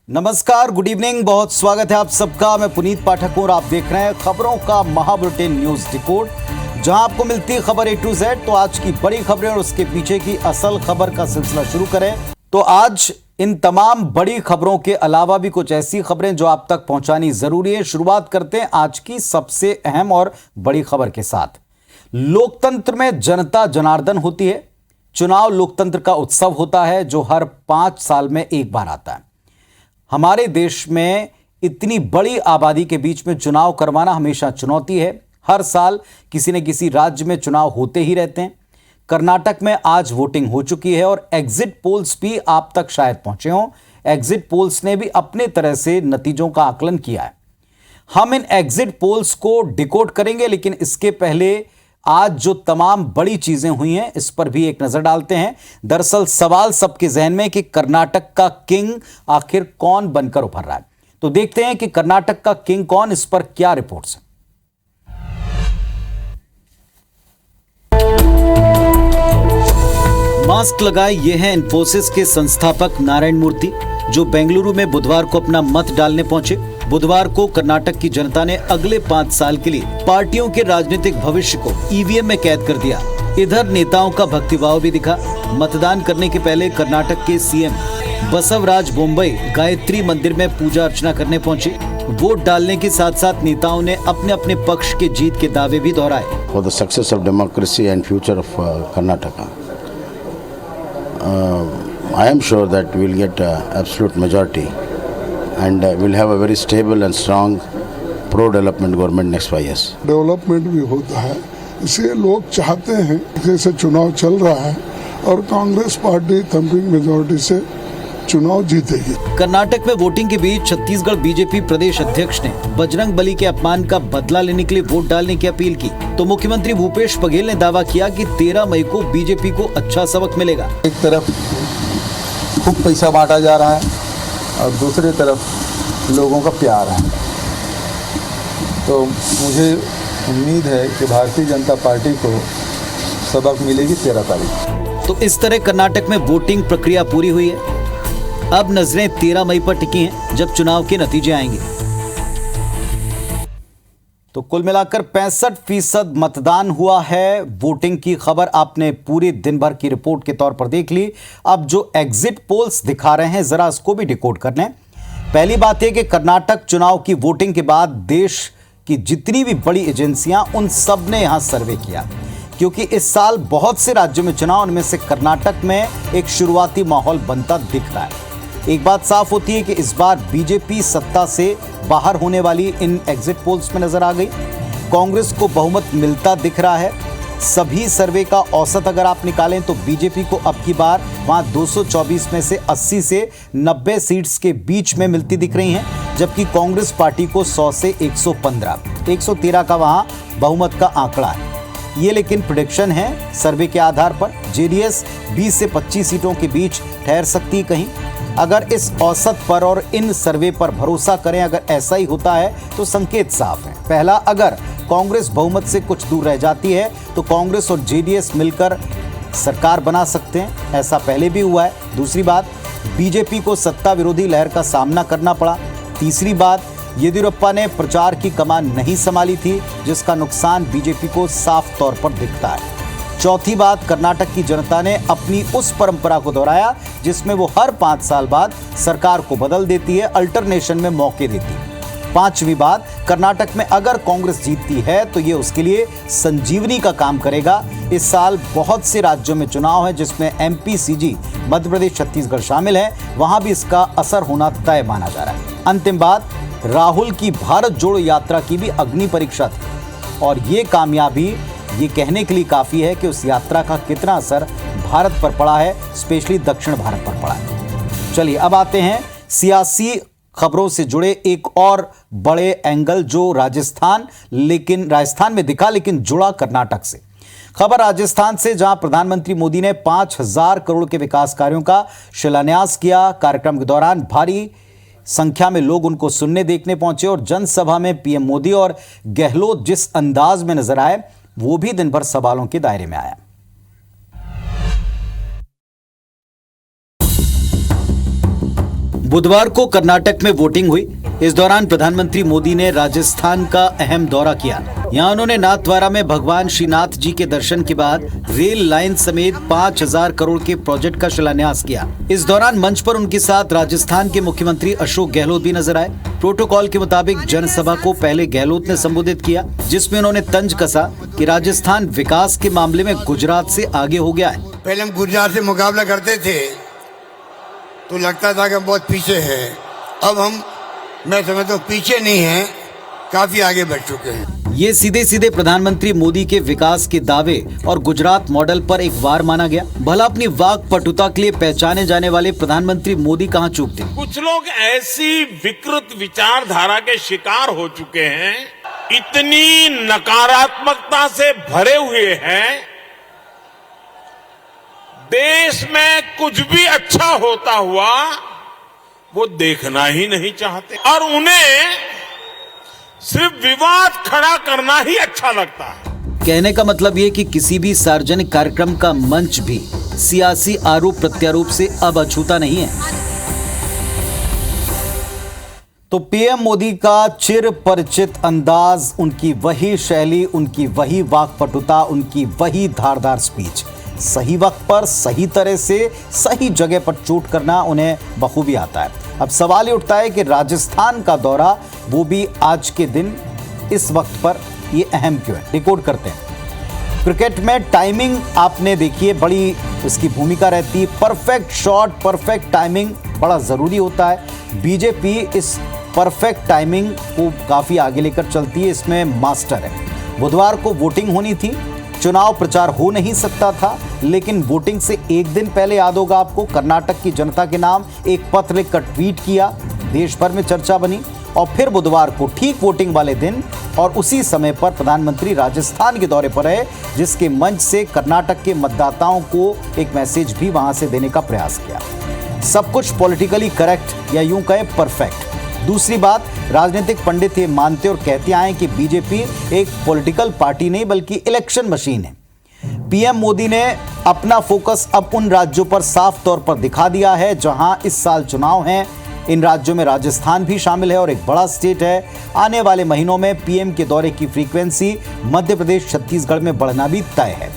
नमस्कार, good evening. बहुत स्वागत है आप सबका। मैं पुनीत पाठक हूं और आप देख रहे हैं खबरों का महाबुलेटिन न्यूज डिकोड, जहां आपको मिलती है खबर A to Z। तो आज की बड़ी खबरें और उसके पीछे की असल खबर का सिलसिला शुरू करें। तो आज इन तमाम बड़ी खबरों के अलावा भी कुछ ऐसी खबरें जो आप तक पहुंचानी जरूरी है। शुरुआत करते हैं आज की सबसे अहम और बड़ी खबर के साथ। लोकतंत्र में जनता जनार्दन होती है। चुनाव लोकतंत्र का उत्सव होता है जो हर 5 साल में एक बार आता है। हमारे देश में इतनी बड़ी आबादी के बीच में चुनाव करवाना हमेशा चुनौती है। हर साल किसी न किसी राज्य में चुनाव होते ही रहते हैं। कर्नाटक में आज वोटिंग हो चुकी है और एग्जिट पोल्स भी आप तक शायद पहुंचे हों। एग्जिट पोल्स ने भी अपने तरह से नतीजों का आकलन किया है। हम इन एग्जिट पोल्स को डिकोड करेंगे, लेकिन इसके पहले आज जो तमाम बड़ी चीजें हुई हैं इस पर भी एक नजर डालते हैं। दरअसल सवाल सबके जहन में कि कर्नाटक का किंग आखिर कौन बनकर उभर रहा है। तो देखते हैं कि कर्नाटक का किंग कौन, इस पर क्या रिपोर्ट्स हैं। मास्क लगाए ये हैं इन्फोसिस के संस्थापक नारायण मूर्ति, जो बेंगलुरु में बुधवार को अपना मत डालने पहुंचे। बुधवार को कर्नाटक की जनता ने अगले 5 साल के लिए पार्टियों के राजनीतिक भविष्य को ईवीएम में कैद कर दिया। इधर नेताओं का भक्तिभाव भी दिखा। मतदान करने के पहले कर्नाटक के सीएम बसवराज बोम्मई गायत्री मंदिर में पूजा अर्चना करने पहुंचे। वोट डालने के साथ साथ नेताओं ने अपने अपने पक्ष के जीत के दावे भी दोहराए। For the success of democracy and future of Karnataka, I am sure that we will get absolute majority and we'll have a very stable and strong pro-development government next 5 years. Development भी होता है, इसलिए लोग चाहते हैं। जैसे चुनाव चल रहा है और कांग्रेस पार्टी थम्पिंग मेजॉरिटी से चुनाव जीतेगी। कर्नाटक में वोटिंग के बीच छत्तीसगढ़ बीजेपी प्रदेश अध्यक्ष ने बजरंग बली के अपमान का बदला लेने के लिए वोट डालने की अपील की। तो मुख्यमंत्री भूपेश बघेल ने दावा किया कि 13 मई को बीजेपी को अच्छा सबक मिलेगा। एक तरफ खूब पैसा बांटा जा रहा है और दूसरी तरफ लोगों का प्यार है। तो मुझे उम्मीद है कि भारतीय जनता पार्टी को सबक मिलेगी 13 तारीख। तो इस तरह कर्नाटक में वोटिंग प्रक्रिया पूरी हुई है। अब नजरें 13 मई पर टिकी हैं, जब चुनाव के नतीजे आएंगे। तो कुल मिलाकर 65% मतदान हुआ है। वोटिंग की खबर आपने पूरे दिन भर की रिपोर्ट के तौर पर देख ली। अब जो एग्जिट पोल्स दिखा रहे हैं, जरा इसको भी डिकोड कर लें। पहली बात यह कि कर्नाटक चुनाव की वोटिंग के बाद देश की जितनी भी बड़ी एजेंसियां, उन सब ने यहां सर्वे किया, क्योंकि इस साल बहुत से राज्यों में चुनाव, उनमें से कर्नाटक में एक शुरुआती माहौल बनता दिख रहा है। एक बात साफ होती है कि इस बार बीजेपी सत्ता से बाहर होने वाली इन एग्जिट पोल्स में नजर आ गई। कांग्रेस को बहुमत मिलता दिख रहा है। सभी सर्वे का औसत अगर आप निकालें तो बीजेपी को अब की बार वहां 224 में से 80 से 90 सीट्स के बीच में मिलती दिख रही हैं, जबकि कांग्रेस पार्टी को 100 से 115, 113 का वहां बहुमत का आंकड़ा है। ये लेकिन प्रेडिक्शन है सर्वे के आधार पर। जेडीएस 20 से 25 सीटों के बीच ठहर सकती है कहीं। अगर इस औसत पर और इन सर्वे पर भरोसा करें, अगर ऐसा ही होता है तो संकेत साफ है। पहला, अगर कांग्रेस बहुमत से कुछ दूर रह जाती है तो कांग्रेस और जेडीएस मिलकर सरकार बना सकते हैं, ऐसा पहले भी हुआ है। दूसरी बात, बीजेपी को सत्ता विरोधी लहर का सामना करना पड़ा। तीसरी बात, येदियुरप्पा ने प्रचार की कमान नहीं संभाली थी, जिसका नुकसान बीजेपी को साफ तौर पर दिखता है। चौथी बात, कर्नाटक की जनता ने अपनी उस परंपरा को दोहराया जिसमें वो हर 5 साल बाद सरकार को बदल देती है, अल्टरनेशन में मौके देती है। पांचवी बात, कर्नाटक में अगर कांग्रेस जीतती है तो ये उसके लिए संजीवनी का काम करेगा। इस साल बहुत से राज्यों में चुनाव है, जिसमें एमपी, सीजी, मध्य प्रदेश, छत्तीसगढ़ शामिल है। वहां भी इसका असर होना तय माना जा रहा है। अंतिम बात, राहुल की भारत जोड़ो यात्रा की भी अग्नि परीक्षा थी और ये कामयाबी ये कहने के लिए काफी है कि उस यात्रा का कितना असर भारत पर पड़ा है, स्पेशली दक्षिण भारत पर पड़ा है। चलिए अब आते हैं सियासी खबरों से जुड़े एक और बड़े एंगल, जो राजस्थान में दिखा लेकिन जुड़ा कर्नाटक से। खबर राजस्थान से, जहां प्रधानमंत्री मोदी ने 5000 करोड़ के विकास कार्यों का शिलान्यास किया। कार्यक्रम के दौरान भारी संख्या में लोग उनको सुनने देखने पहुंचे और जनसभा में पीएम मोदी और गहलोत जिस अंदाज में नजर आए, वो भी दिन भर सवालों के दायरे में आया। बुधवार को कर्नाटक में वोटिंग हुई। इस दौरान प्रधानमंत्री मोदी ने राजस्थान का अहम दौरा किया। यहां उन्होंने नाथद्वारा में भगवान श्रीनाथ जी के दर्शन के बाद रेल लाइन समेत 5000 करोड़ के प्रोजेक्ट का शिलान्यास किया। इस दौरान मंच पर उनके साथ राजस्थान के मुख्यमंत्री अशोक गहलोत भी नजर आए। प्रोटोकॉल के मुताबिक जनसभा को पहले गहलोत ने संबोधित किया, जिसमें उन्होंने तंज कसा कि राजस्थान विकास के मामले में गुजरात से आगे हो गया है। पहले हम गुजरात से मुकाबला करते थे तो लगता था कि हम बहुत पीछे हैं। अब मैं समझता हूँ पीछे नहीं हैं, काफी आगे बढ़ चुके हैं। ये सीधे सीधे प्रधानमंत्री मोदी के विकास के दावे और गुजरात मॉडल पर एक वार माना गया। भला अपनी वाक पटुता के लिए पहचाने जाने वाले प्रधानमंत्री मोदी कहाँ चूक थे। कुछ लोग ऐसी विकृत विचारधारा के शिकार हो चुके हैं, इतनी नकारात्मकता से भरे हुए हैं, देश में कुछ भी अच्छा होता हुआ वो देखना ही नहीं चाहते और उन्हें सिर्फ विवाद खड़ा करना ही अच्छा लगता है। कहने का मतलब ये कि किसी भी सार्वजनिक कार्यक्रम का मंच भी सियासी आरोप प्रत्यारोप से अब अछूता नहीं है। तो पीएम मोदी का चिर परिचित अंदाज, उनकी वही शैली, उनकी वही वाकपटुता, उनकी वही धारदार स्पीच, सही वक्त पर सही तरह से सही जगह पर चोट करना उन्हें बखूबी आता है। अब सवाल ये उठता है कि राजस्थान का दौरा, वो भी आज के दिन इस वक्त पर, ये अहम क्यों है। डिकोड करते हैं। क्रिकेट में टाइमिंग आपने देखिए बड़ी इसकी भूमिका रहती है। परफेक्ट शॉट, परफेक्ट टाइमिंग बड़ा ज़रूरी होता है। बीजेपी इस परफेक्ट टाइमिंग को काफ़ी आगे लेकर चलती है, इसमें मास्टर है। बुधवार को वोटिंग होनी थी, चुनाव प्रचार हो नहीं सकता था, लेकिन वोटिंग से एक दिन पहले याद होगा आपको, कर्नाटक की जनता के नाम एक पत्र लिखकर ट्वीट किया, देश भर में चर्चा बनी। और फिर बुधवार को ठीक वोटिंग वाले दिन और उसी समय पर प्रधानमंत्री राजस्थान के दौरे पर रहे, जिसके मंच से कर्नाटक के मतदाताओं को एक मैसेज भी वहां से देने का प्रयास किया। सब कुछ पॉलिटिकली करेक्ट या यूं कहें परफेक्ट। दूसरी बात, राजनीतिक पंडित ये मानते और कहते आए कि बीजेपी एक पॉलिटिकल पार्टी नहीं बल्कि इलेक्शन मशीन है। पीएम मोदी ने अपना फोकस अब उन राज्यों पर साफ तौर पर दिखा दिया है जहां इस साल चुनाव हैं। इन राज्यों में राजस्थान भी शामिल है और एक बड़ा स्टेट है। आने वाले महीनों में पीएम के दौरे की फ्रीक्वेंसी मध्य प्रदेश, छत्तीसगढ़ में बढ़ना भी तय है।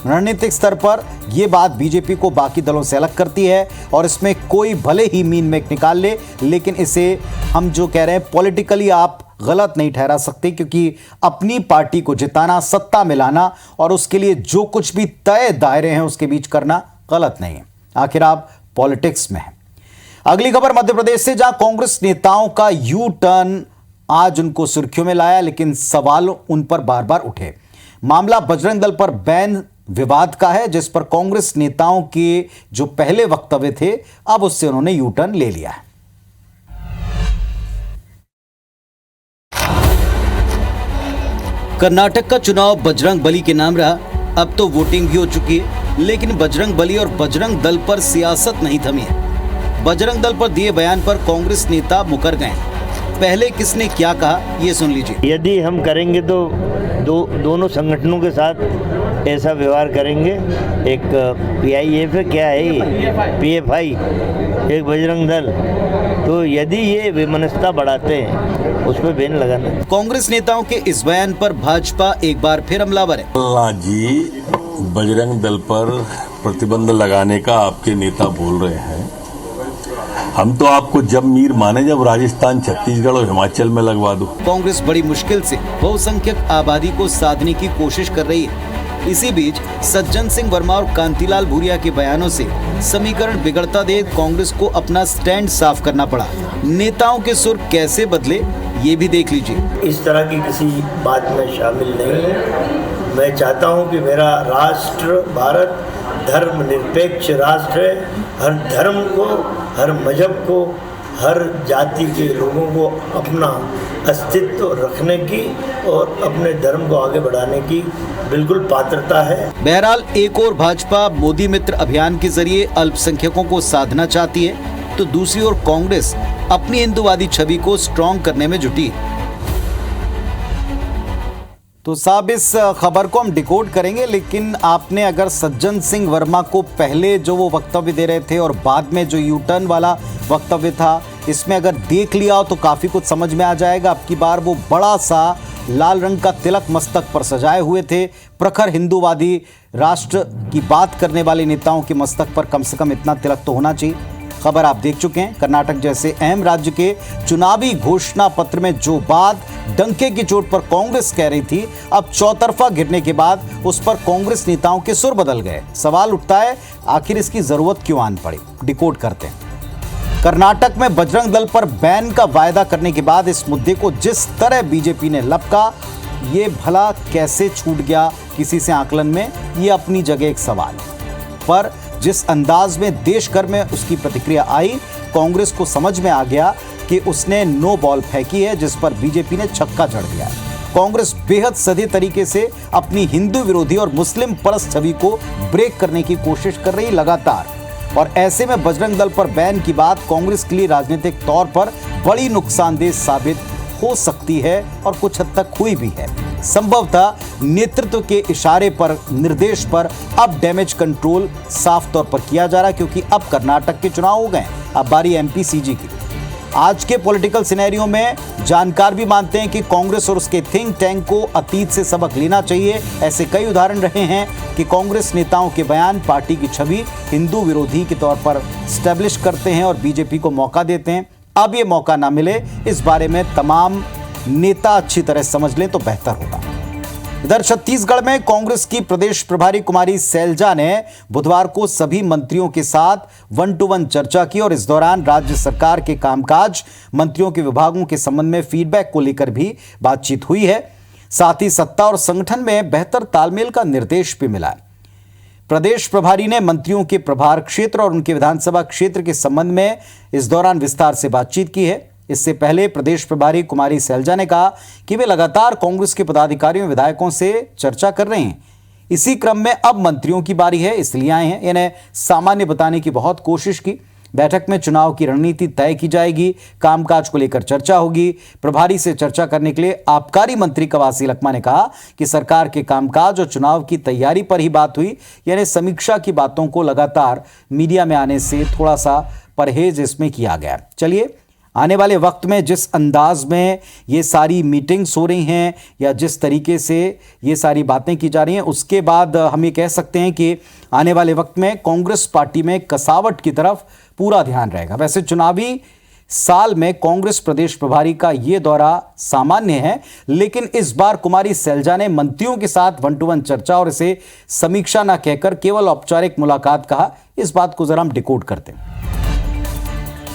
रणनीतिक स्तर पर यह बात बीजेपी को बाकी दलों से अलग करती है और इसमें कोई भले ही मीन मेक निकाल ले, लेकिन इसे हम जो कह रहे हैं पॉलिटिकली आप गलत नहीं ठहरा सकते, क्योंकि अपनी पार्टी को जिताना, सत्ता मिलाना और उसके लिए जो कुछ भी तय दायरे हैं उसके बीच करना गलत नहीं है। आखिर आप पॉलिटिक्स में हैं। अगली खबर मध्य प्रदेश से, जहां कांग्रेस नेताओं का यू टर्न आज उनको सुर्खियों में लाया, लेकिन सवाल उन पर बार बार उठे। मामला बजरंग दल पर बैन विवाद का है, जिस पर कांग्रेस नेताओं के जो पहले वक्तव्य थे, अब उससे उन्होंने यू टर्न ले लिया है। कर्नाटक का चुनाव बजरंग बली के नाम रहा। अब तो वोटिंग भी हो चुकी है, लेकिन बजरंग बली और बजरंग दल पर सियासत नहीं थमी है। बजरंग दल पर दिए बयान पर कांग्रेस नेता मुकर गए। पहले किसने क्या कहा, ये सुन लीजिए। यदि हम करेंगे तो दोनों संगठनों के साथ ऐसा व्यवहार करेंगे। एक PIF क्या है, PFI, एक बजरंग दल, तो यदि ये विमनस्ता बढ़ाते हैं उस पर बैन लगाना। कांग्रेस नेताओं के इस बयान पर भाजपा एक बार फिर हमलावर है। जी, बजरंग दल पर प्रतिबंध लगाने का आपके नेता बोल रहे हैं। हम तो आपको जब मीर माने जब राजस्थान, छत्तीसगढ़ और हिमाचल में लगवा दो। कांग्रेस बड़ी मुश्किल से बहुसंख्यक आबादी को साधने की कोशिश कर रही है। इसी बीच सज्जन सिंह वर्मा और कांतिलाल भूरिया के बयानों से समीकरण बिगड़ता देख कांग्रेस को अपना स्टैंड साफ करना पड़ा। नेताओं के सुर कैसे बदले, ये भी देख लीजिए। इस तरह की किसी बात में शामिल नहीं है। मैं चाहता हूँ कि मेरा राष्ट्र भारत धर्मनिरपेक्ष राष्ट्र है। हर धर्म को, हर मजहब को, हर जाति के लोगों को अपना अस्तित्व रखने की और अपने धर्म को आगे बढ़ाने की बिल्कुल पात्रता है। बहरहाल एक और भाजपा मोदी मित्र अभियान के जरिए अल्पसंख्यकों को साधना चाहती है, तो दूसरी ओर कांग्रेस अपनी हिंदुवादी छवि को स्ट्रॉन्ग करने में जुटी है। तो साहब इस खबर को हम डिकोड करेंगे, लेकिन आपने अगर सज्जन सिंह वर्मा को पहले जो वो वक्तव्य दे रहे थे और बाद में जो यू टर्न वाला वक्तव्य था, इसमें अगर देख लिया हो तो काफी कुछ समझ में आ जाएगा। अब की बार वो बड़ा सा लाल रंग का तिलक मस्तक पर सजाए हुए थे। प्रखर हिंदूवादी राष्ट्र की बात करने वाले नेताओं के मस्तक पर कम से कम इतना तिलक तो होना चाहिए। खबर आप देख चुके हैं। कर्नाटक जैसे अहम राज्य के चुनावी घोषणा पत्र में जो बात डंके की चोट पर कांग्रेस कह रही थी, अब चौतरफा गिरने के बाद उस पर कांग्रेस नेताओं के सुर बदल गए। सवाल उठता है, आखिर इसकी जरूरत क्यों आन पड़ी? डिकोड करते हैं। कर्नाटक में बजरंग दल पर बैन का वायदा करने के बाद इस मुद्दे को जिस तरह बीजेपी ने लपका, ये भला कैसे छूट गया किसी से आकलन में, ये अपनी जगह एक सवाल है। पर जिस अंदाज में देश भर में उसकी प्रतिक्रिया आई, कांग्रेस को समझ में आ गया कि उसने नो बॉल फेंकी है, जिस पर बीजेपी ने छक्का जड़ दिया है। कांग्रेस बेहद सधी तरीके से अपनी हिंदू विरोधी और मुस्लिम परस्त छवि को ब्रेक करने की कोशिश कर रही लगातार, और ऐसे में बजरंग दल पर बैन की बात कांग्रेस के लिए राजनीतिक तौर पर बड़ी नुकसानदेह साबित हो सकती है और कुछ हद तक हुई भी है। संभवतः नेतृत्व के इशारे पर, निर्देश पर अब डैमेज कंट्रोल साफ तौर पर किया जा रहा है, क्योंकि अब कर्नाटक के चुनाव हो गए। अब बारी एमपी सीजी की। आज के पॉलिटिकल सिनेरियो में जानकार भी मानते हैं कि कांग्रेस और उसके थिंक टैंक को अतीत से सबक लेना चाहिए। ऐसे कई उदाहरण रहे हैं कि कांग्रेस नेताओं के बयान पार्टी की छवि हिंदू विरोधी के तौर पर स्टैब्लिश करते हैं और बीजेपी को मौका देते हैं। अब ये मौका ना मिले, इस बारे में तमाम नेता अच्छी तरह समझ लें तो बेहतर होगा। इधर छत्तीसगढ़ में कांग्रेस की प्रदेश प्रभारी कुमारी सैलजा ने बुधवार को सभी मंत्रियों के साथ 1-to-1 चर्चा की और इस दौरान राज्य सरकार के कामकाज, मंत्रियों के विभागों के संबंध में फीडबैक को लेकर भी बातचीत हुई है। साथ ही सत्ता और संगठन में बेहतर तालमेल का निर्देश भी मिला है। प्रदेश प्रभारी ने मंत्रियों के प्रभार क्षेत्र और उनके विधानसभा क्षेत्र के संबंध में इस दौरान विस्तार से बातचीत की है। इससे पहले प्रदेश प्रभारी कुमारी सैलजा ने कहा कि वे लगातार कांग्रेस के पदाधिकारियों, विधायकों से चर्चा कर रहे हैं। इसी क्रम में अब मंत्रियों की बारी है, इसलिए आए हैं। इन्हें सामान्य बताने की बहुत कोशिश की। बैठक में चुनाव की रणनीति तय की जाएगी, कामकाज को लेकर चर्चा होगी। प्रभारी से चर्चा करने के लिए आबकारी मंत्री कवासी लखमा ने कहा कि सरकार के कामकाज और चुनाव की तैयारी पर ही बात हुई, यानी समीक्षा की बातों को लगातार मीडिया में आने से थोड़ा सा परहेज इसमें किया गया। चलिए, आने वाले वक्त में जिस अंदाज में ये सारी मीटिंग्स हो रही हैं या जिस तरीके से ये सारी बातें की जा रही हैं, उसके बाद हम ये कह सकते हैं कि आने वाले वक्त में कांग्रेस पार्टी में कसावट की तरफ पूरा ध्यान रहेगा। वैसे चुनावी साल में कांग्रेस प्रदेश प्रभारी का ये दौरा सामान्य है, लेकिन इस बार कुमारी सैलजा ने मंत्रियों के साथ 1-to-1 चर्चा और इसे समीक्षा न कहकर केवल औपचारिक मुलाकात कहा। इस बात को जरा हम डिकोड करते हैं।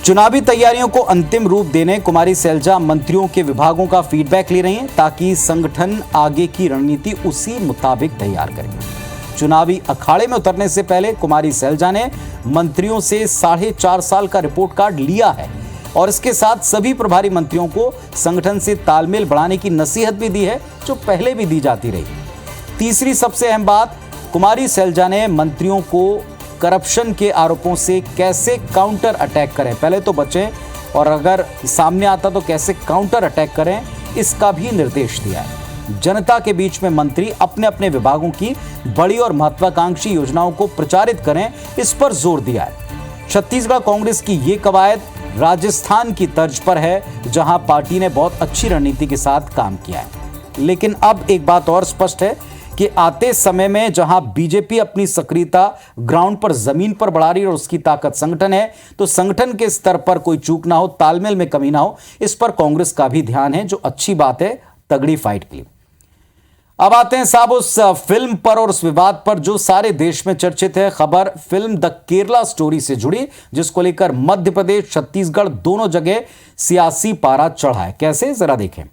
चुनावी तैयारियों को अंतिम रूप देने कुमारी सैलजा मंत्रियों के विभागों का फीडबैक ले रही हैं, ताकि संगठन आगे की रणनीति उसी मुताबिक तैयार करेंगे। चुनावी अखाड़े में उतरने से पहले कुमारी सैलजा ने मंत्रियों से 4.5 साल का रिपोर्ट कार्ड लिया है और इसके साथ सभी प्रभारी मंत्रियों को संगठन से तालमेल बढ़ाने की नसीहत भी दी है, जो पहले भी दी जाती रही। तीसरी सबसे अहम बात, कुमारी सैलजा ने मंत्रियों को करप्शन के आरोपों से कैसे काउंटर अटैक करें, पहले तो बचें और अगर सामने आता तो कैसे काउंटर अटैक करें, इसका भी निर्देश दिया है। जनता के बीच में मंत्री अपने अपने विभागों की बड़ी और महत्वाकांक्षी योजनाओं को प्रचारित करें, इस पर जोर दिया है। छत्तीसगढ़ कांग्रेस की ये कवायद राजस्थान की तर्ज पर है, जहां पार्टी ने बहुत अच्छी रणनीति के साथ काम किया है। लेकिन अब एक बात और स्पष्ट है कि आते समय में जहां बीजेपी अपनी सक्रियता ग्राउंड पर, जमीन पर बढ़ा रही है और उसकी ताकत संगठन है, तो संगठन के स्तर पर कोई चूक ना हो, तालमेल में कमी ना हो, इस पर कांग्रेस का भी ध्यान है, जो अच्छी बात है तगड़ी फाइट के लिए। अब आते हैं साहब उस फिल्म पर और उस विवाद पर जो सारे देश में चर्चित है। खबर फिल्म द केरला स्टोरी से जुड़ी, जिसको लेकर मध्य प्रदेश, छत्तीसगढ़ दोनों जगह सियासी पारा चढ़ा है। कैसे, जरा देखें।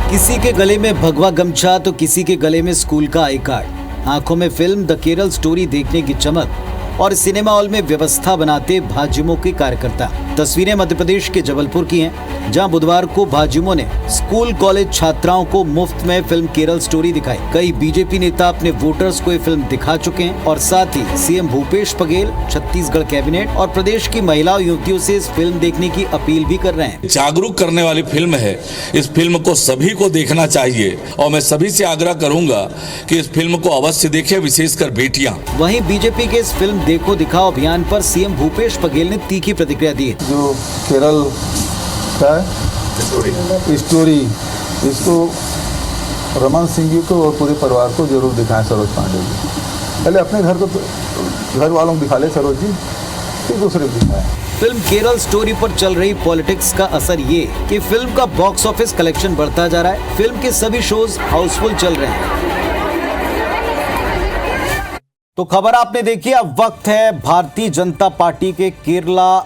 किसी के गले में भगवा गमछा तो किसी के गले में स्कूल का आई कार्ड, आंखों में फिल्म द केरल स्टोरी देखने की चमक और सिनेमा हॉल में व्यवस्था बनाते भाजयुमो के कार्यकर्ता। तस्वीरें मध्य प्रदेश के जबलपुर की हैं, जहां बुधवार को भाजयुमो ने स्कूल कॉलेज छात्राओं को मुफ्त में फिल्म केरल स्टोरी दिखाई। कई बीजेपी नेता अपने वोटर्स को ये फिल्म दिखा चुके हैं और साथ ही सीएम भूपेश बघेल, छत्तीसगढ़ कैबिनेट और प्रदेश की महिला युवतियों से इस फिल्म देखने की अपील भी कर रहे हैं। जागरूक करने वाली फिल्म है, इस फिल्म को सभी को देखना चाहिए और मैं सभी से आग्रह करूंगा कि इस फिल्म को अवश्य देखें, विशेषकर बेटियां। वहीं बीजेपी के इस फिल्म देखो दिखाओ अभियान पर सीएम भूपेश बघेल ने तीखी प्रतिक्रिया दी है। जो केरल का स्टोरी, इसको रमन सिंह जी को और पूरे परिवार को जरूर दिखाएं सरोज पांडे जी। पहले अपने घर वालों को दिखा ले सरोज जी, फिर दूसरे को दिखाएं। फिल्म केरल स्टोरी पर चल रही पॉलिटिक्स का असर ये कि फिल्म का बॉक्स ऑफिस कलेक्शन बढ़ता जा रहा है। फिल्म के सभी शोज हाउसफुल चल रहे हैं। तो खबर आपने देखी। अब वक्त है भारतीय जनता पार्टी के केरला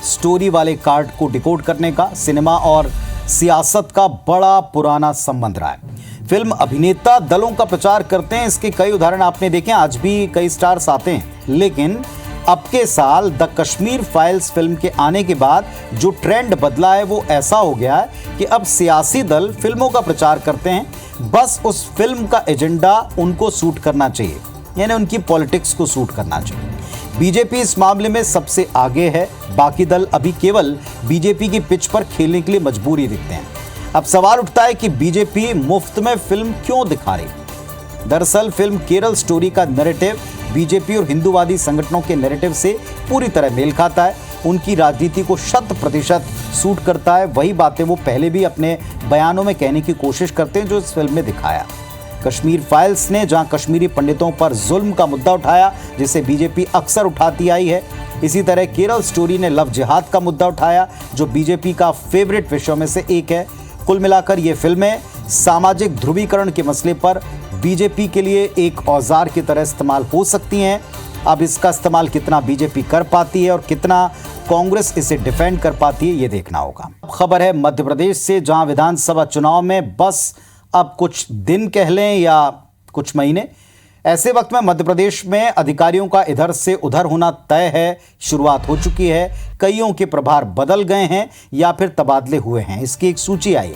स्टोरी वाले कार्ड को डिकोड करने का। सिनेमा और सियासत का बड़ा पुराना संबंध रहा है। फिल्म अभिनेता दलों का प्रचार करते हैं, इसके कई उदाहरण आपने देखे। आज भी कई स्टार्स आते हैं, लेकिन अब के साल द कश्मीर फाइल्स फिल्म के आने के बाद जो ट्रेंड बदला है वो ऐसा हो गया है कि अब सियासी दल फिल्मों का प्रचार करते हैं, बस उस फिल्म का एजेंडा उनको सूट करना चाहिए, यानी उनकी पॉलिटिक्स को सूट करना चाहिए। बीजेपी इस मामले में सबसे आगे है। बाकी दल अभी केवल बीजेपी की पिच पर खेलने के लिए मजबूर ही दिखते हैं। अब सवाल उठता है कि बीजेपी मुफ्त में फिल्म क्यों दिखा रही। दरअसल फिल्म केरल स्टोरी का नैरेटिव बीजेपी और हिंदूवादी संगठनों के नैरेटिव से पूरी तरह मेल खाता है। उनकी राजनीति को 100% सूट करता है। वही बातें वो पहले भी अपने बयानों में कहने की कोशिश करते हैं जो इस फिल्म में दिखाया। कश्मीर फाइल्स ने जहां कश्मीरी पंडितों पर जुल्म का मुद्दा उठाया, जिसे बीजेपी अक्सर उठाती आई है, इसी तरह केरल स्टोरी ने लव जिहाद का मुद्दा उठाया, जो बीजेपी का फेवरेट विषयों में से एक है। कुल मिलाकर ये फिल्में सामाजिक ध्रुवीकरण के मसले पर बीजेपी के लिए एक औजार की तरह इस्तेमाल हो सकती हैं। अब इसका इस्तेमाल कितना बीजेपी कर पाती है और कितना कांग्रेस इसे डिफेंड कर पाती है, ये देखना होगा। खबर है मध्य प्रदेश से, जहां विधानसभा चुनाव में बस अब कुछ दिन कह लें या कुछ महीने, ऐसे वक्त में मध्य प्रदेश में अधिकारियों का इधर से उधर होना तय है। शुरुआत हो चुकी है। कईयों के प्रभार बदल गए हैं या फिर तबादले हुए हैं। इसकी एक सूची आई।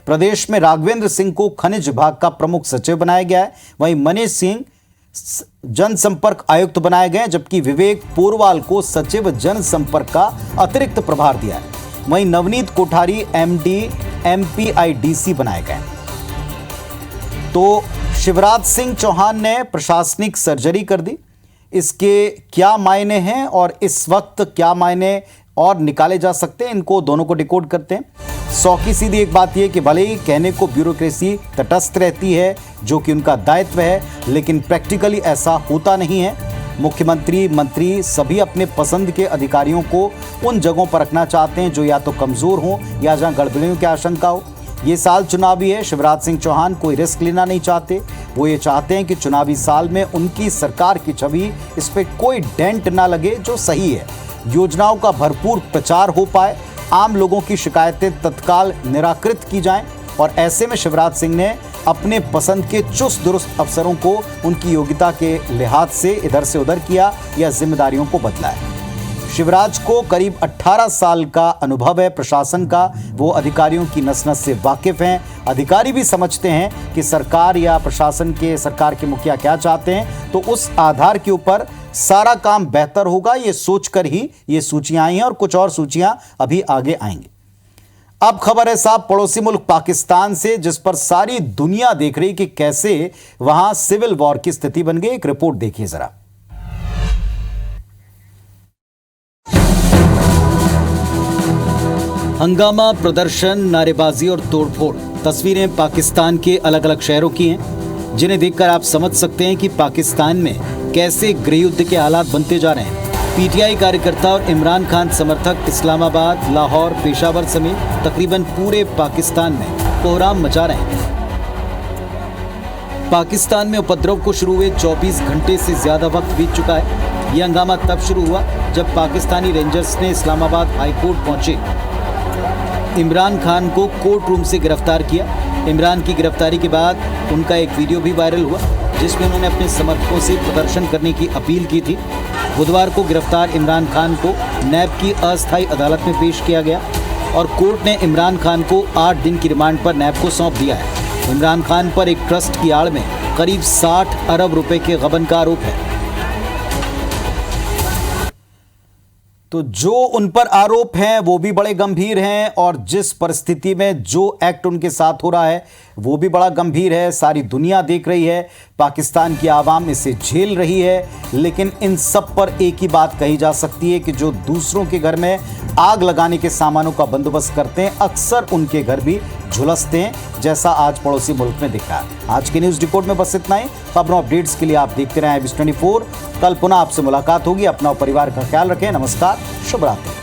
प्रदेश में राघवेंद्र सिंह को खनिज विभाग का प्रमुख सचिव बनाया गया है। वहीं मनीष सिंह जनसंपर्क आयुक्त बनाए गए, जबकि विवेक पोरवाल को सचिव जनसंपर्क का अतिरिक्त प्रभार दिया है। वहीं नवनीत कोठारी MD MPIDC बनाए गए। तो शिवराज सिंह चौहान ने प्रशासनिक सर्जरी कर दी। इसके क्या मायने हैं और इस वक्त क्या मायने और निकाले जा सकते हैं, इनको दोनों को डिकोड करते हैं। 100 की सीधी एक बात यह कि भले ही कहने को ब्यूरोक्रेसी तटस्थ रहती है, जो कि उनका दायित्व है, लेकिन प्रैक्टिकली ऐसा होता नहीं है। मुख्यमंत्री, मंत्री सभी अपने पसंद के अधिकारियों को उन जगहों पर रखना चाहते हैं जो या तो कमज़ोर हों या जहां गड़बड़ियों की आशंका हो। ये साल चुनावी है। शिवराज सिंह चौहान कोई रिस्क लेना नहीं चाहते। वो ये चाहते हैं कि चुनावी साल में उनकी सरकार की छवि इस पर कोई डेंट ना लगे, जो सही है। योजनाओं का भरपूर प्रचार हो पाए, आम लोगों की शिकायतें तत्काल निराकृत की जाएं, और ऐसे में शिवराज सिंह ने अपने पसंद के चुस्त दुरुस्त अफसरों को उनकी योग्यता के लिहाज से इधर से उधर किया या जिम्मेदारियों को बदला है। शिवराज को करीब 18 साल का अनुभव है प्रशासन का। वो अधिकारियों की नस नस से वाकिफ हैं। अधिकारी भी समझते हैं कि सरकार या प्रशासन के सरकार के मुखिया क्या चाहते हैं, तो उस आधार के ऊपर सारा काम बेहतर होगा, ये सोचकर ही ये सूचियां आई हैं और कुछ और सूचियां अभी आगे आएंगी। अब खबर है साहब पड़ोसी मुल्क पाकिस्तान से, जिस पर सारी दुनिया देख रही कि कैसे वहां सिविल वॉर की स्थिति बन गई। एक रिपोर्ट देखिए जरा। हंगामा, प्रदर्शन, नारेबाजी और तोड़फोड़, तस्वीरें पाकिस्तान के अलग अलग शहरों की हैं, जिन्हें देखकर आप समझ सकते हैं कि पाकिस्तान में कैसे गृहयुद्ध के हालात बनते जा रहे हैं। PTI कार्यकर्ता और इमरान खान समर्थक इस्लामाबाद, लाहौर, पेशावर समेत तकरीबन पूरे पाकिस्तान में कोहराम मचा रहे हैं। पाकिस्तान में उपद्रव को शुरू हुए 24 घंटे से ज्यादा वक्त बीत चुका है। यह हंगामा तब शुरू हुआ जब पाकिस्तानी रेंजर्स ने इस्लामाबाद हाईकोर्ट पहुंचे इमरान खान को कोर्ट रूम से गिरफ्तार किया। इमरान की गिरफ्तारी के बाद उनका एक वीडियो भी वायरल हुआ, जिसमें उन्होंने अपने समर्थकों से प्रदर्शन करने की अपील की थी। बुधवार को गिरफ्तार इमरान खान को नैब की अस्थायी अदालत में पेश किया गया और कोर्ट ने इमरान खान को 8 दिन की रिमांड पर नैब को सौंप दिया है। इमरान खान पर एक ट्रस्ट की आड़ में करीब 60 अरब रुपए के गबन का आरोप है। तो जो उन पर आरोप हैं वो भी बड़े गंभीर हैं, और जिस परिस्थिति में जो एक्ट उनके साथ हो रहा है वो भी बड़ा गंभीर है। सारी दुनिया देख रही है, पाकिस्तान की आवाम इसे झेल रही है। लेकिन इन सब पर एक ही बात कही जा सकती है कि जो दूसरों के घर में आग लगाने के सामानों का बंदोबस्त करते हैं, अक्सर उनके घर भी झुलसते हैं, जैसा आज पड़ोसी मुल्क में दिखा। आज के न्यूज़ डिकोड में बस इतना ही। खबरों अपडेट्स के लिए आप देखते रहें IBS 24। कल पुनः आपसे मुलाकात होगी। अपना और परिवार का ख्याल रखें। नमस्कार, शुभ रात्रि।